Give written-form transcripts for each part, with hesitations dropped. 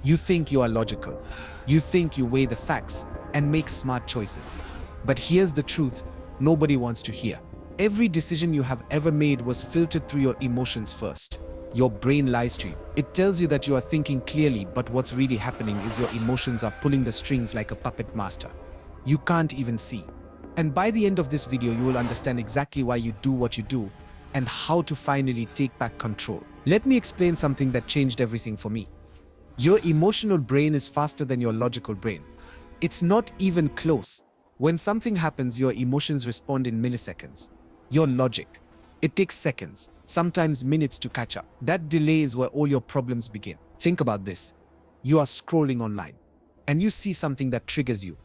You think you are logical. You think you weigh the facts and make smart choices. But here's the truth nobody wants to hear. Every decision you have ever made was filtered through your emotions first. Your brain lies to you. It tells you that you are thinking clearly, but what's really happening is your emotions are pulling the strings like a puppet master. You can't even see. And by the end of this video, you will understand exactly why you do what you do and how to finally take back control. Let me explain something that changed everything for me. Your emotional brain is faster than your logical brain. It's not even close. When something happens, your emotions respond in milliseconds. Your logic, it takes seconds, sometimes minutes to catch up. That delay is where all your problems begin. Think about this. You are scrolling online and you see something that triggers you.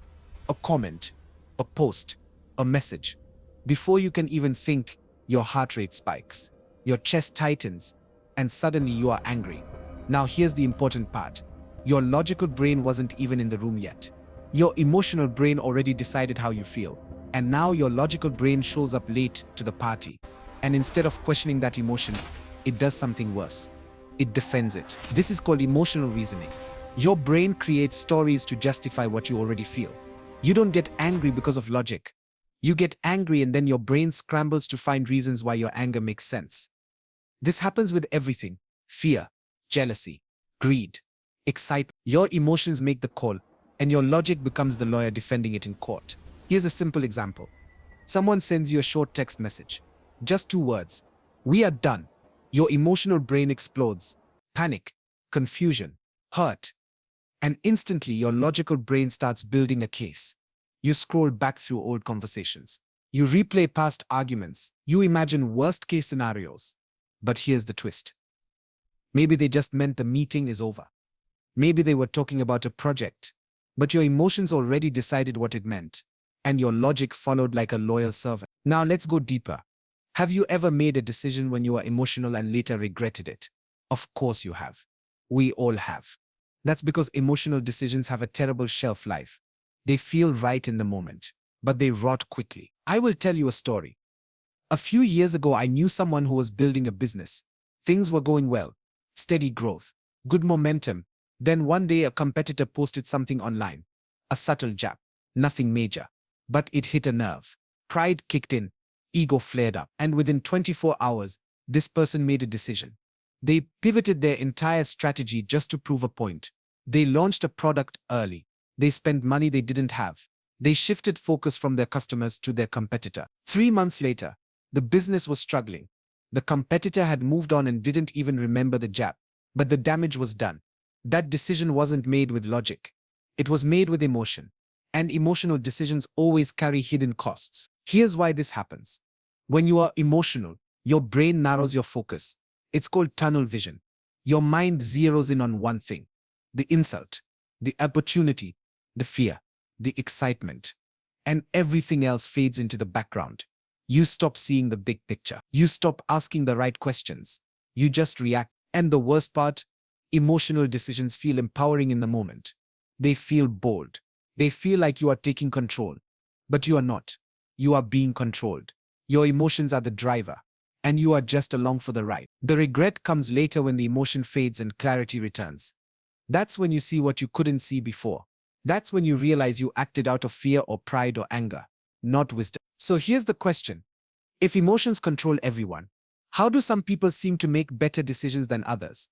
A comment, a post, a message. Before you can even think, your heart rate spikes, your chest tightens, and suddenly you are angry. Now here's the important part. Your logical brain wasn't even in the room yet. Your emotional brain already decided how you feel. And now your logical brain shows up late to the party. And instead of questioning that emotion, it does something worse. It defends it. This is called emotional reasoning. Your brain creates stories to justify what you already feel. You don't get angry because of logic. You get angry and then your brain scrambles to find reasons why your anger makes sense. This happens with everything: fear, jealousy, greed, excitement. Your emotions make the call, and your logic becomes the lawyer defending it in court. Here's a simple example. Someone sends you a short text message. Just 2 words. "We are done." Your emotional brain explodes. Panic, confusion, hurt. And instantly your logical brain starts building a case. You scroll back through old conversations. You replay past arguments. You imagine worst-case scenarios. But here's the twist. Maybe they just meant the meeting is over. Maybe they were talking about a project. But your emotions already decided what it meant. And your logic followed like a loyal servant. Now let's go deeper. Have you ever made a decision when you were emotional and later regretted it? Of course you have. We all have. That's because emotional decisions have a terrible shelf life. They feel right in the moment, but they rot quickly. I will tell you a story. A few years ago, I knew someone who was building a business. Things were going well, steady growth, good momentum. Then one day a competitor posted something online. A subtle jab, nothing major, but it hit a nerve. Pride kicked in, ego flared up, and within 24 hours, this person made a decision. They pivoted their entire strategy just to prove a point. They launched a product early. They spent money they didn't have. They shifted focus from their customers to their competitor. 3 months later, the business was struggling. The competitor had moved on and didn't even remember the jab. But the damage was done. That decision wasn't made with logic. It was made with emotion. And emotional decisions always carry hidden costs. Here's why this happens. When you are emotional, your brain narrows your focus. It's called tunnel vision. Your mind zeroes in on one thing: the insult, the opportunity, the fear, the excitement, and everything else fades into the background. You stop seeing the big picture. You stop asking the right questions. You just react. And the worst part, emotional decisions feel empowering in the moment. They feel bold. They feel like you are taking control. But you are not. You are being controlled. Your emotions are the driver, and you are just along for the ride. The regret comes later when the emotion fades and clarity returns. That's when you see what you couldn't see before. That's when you realize you acted out of fear or pride or anger, not wisdom. So here's the question. If emotions control everyone, how do some people seem to make better decisions than others?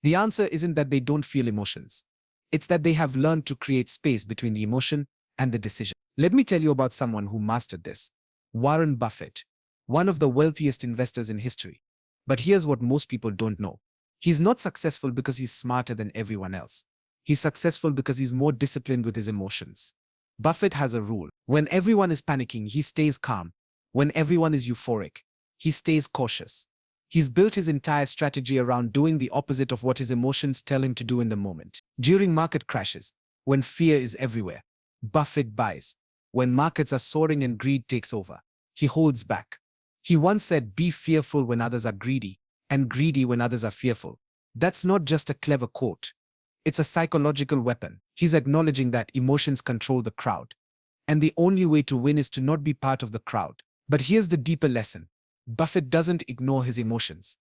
The answer isn't that they don't feel emotions. It's that they have learned to create space between the emotion and the decision. Let me tell you about someone who mastered this. Warren Buffett, one of the wealthiest investors in history. But here's what most people don't know. He's not successful because he's smarter than everyone else. He's successful because he's more disciplined with his emotions. Buffett has a rule. When everyone is panicking, he stays calm. When everyone is euphoric, he stays cautious. He's built his entire strategy around doing the opposite of what his emotions tell him to do in the moment. During market crashes, when fear is everywhere, Buffett buys. When markets are soaring and greed takes over, he holds back. He once said, "Be fearful when others are greedy, and greedy when others are fearful." That's not just a clever quote. It's a psychological weapon. He's acknowledging that emotions control the crowd. And the only way to win is to not be part of the crowd. But here's the deeper lesson. Buffett doesn't ignore his emotions.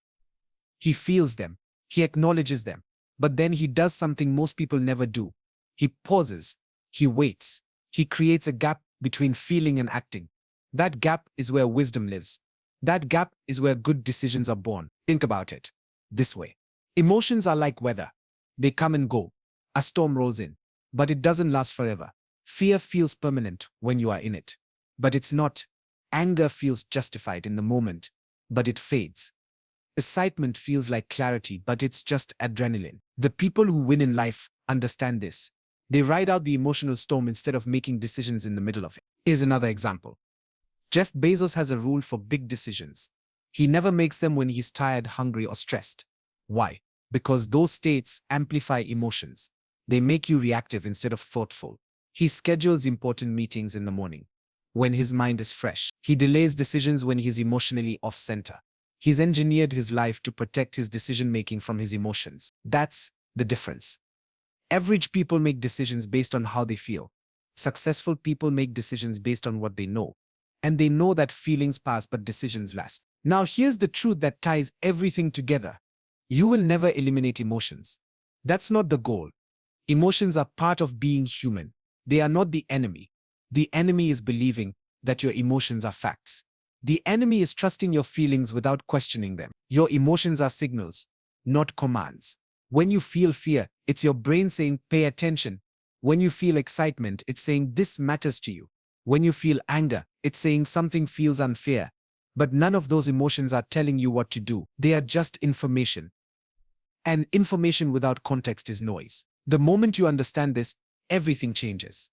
He feels them. He acknowledges them. But then he does something most people never do. He pauses. He waits. He creates a gap between feeling and acting. That gap is where wisdom lives. That gap is where good decisions are born. Think about it this way. Emotions are like weather. They come and go. A storm rolls in, but it doesn't last forever. Fear feels permanent when you are in it, but it's not. Anger feels justified in the moment, but it fades. Excitement feels like clarity, but it's just adrenaline. The people who win in life understand this. They ride out the emotional storm instead of making decisions in the middle of it. Here's another example. Jeff Bezos has a rule for big decisions. He never makes them when he's tired, hungry, or stressed. Why? Because those states amplify emotions. They make you reactive instead of thoughtful. He schedules important meetings in the morning, when his mind is fresh. He delays decisions when he's emotionally off-center. He's engineered his life to protect his decision-making from his emotions. That's the difference. Average people make decisions based on how they feel. Successful people make decisions based on what they know. And they know that feelings pass but decisions last. Now here's the truth that ties everything together. You will never eliminate emotions. That's not the goal. Emotions are part of being human. They are not the enemy. The enemy is believing that your emotions are facts. The enemy is trusting your feelings without questioning them. Your emotions are signals, not commands. When you feel fear, it's your brain saying, pay attention. When you feel excitement, it's saying, this matters to you. When you feel anger, it's saying something feels unfair. But none of those emotions are telling you what to do. They are just information. And information without context is noise. The moment you understand this, everything changes.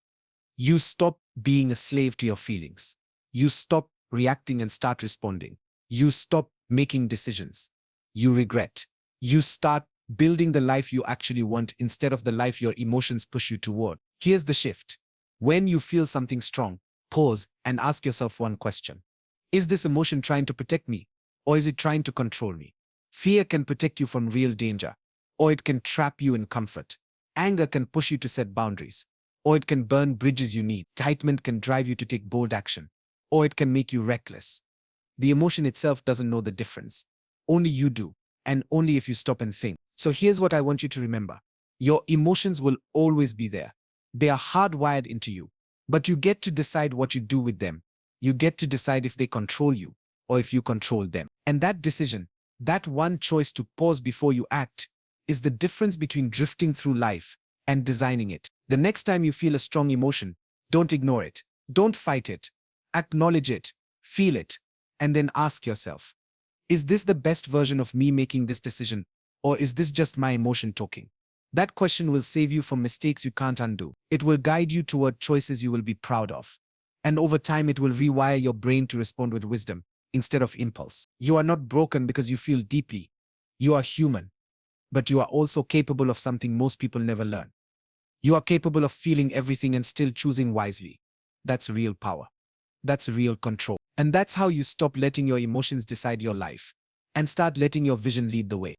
You stop being a slave to your feelings. You stop reacting and start responding. You stop making decisions you regret. You start building the life you actually want instead of the life your emotions push you toward. Here's the shift. When you feel something strong, pause and ask yourself one question. Is this emotion trying to protect me, or is it trying to control me? Fear can protect you from real danger, or it can trap you in comfort. Anger can push you to set boundaries, or it can burn bridges you need. Excitement can drive you to take bold action, or it can make you reckless. The emotion itself doesn't know the difference. Only you do, and only if you stop and think. So here's what I want you to remember. Your emotions will always be there. They are hardwired into you, but you get to decide what you do with them. You get to decide if they control you, or if you control them. And that decision, that one choice to pause before you act, is the difference between drifting through life and designing it. The next time you feel a strong emotion, don't ignore it. Don't fight it. Acknowledge it, feel it, and then ask yourself, is this the best version of me making this decision, or is this just my emotion talking? That question will save you from mistakes you can't undo. It will guide you toward choices you will be proud of. And over time, it will rewire your brain to respond with wisdom instead of impulse. You are not broken because you feel deeply. You are human, but you are also capable of something most people never learn. You are capable of feeling everything and still choosing wisely. That's real power. That's real control. And that's how you stop letting your emotions decide your life and start letting your vision lead the way.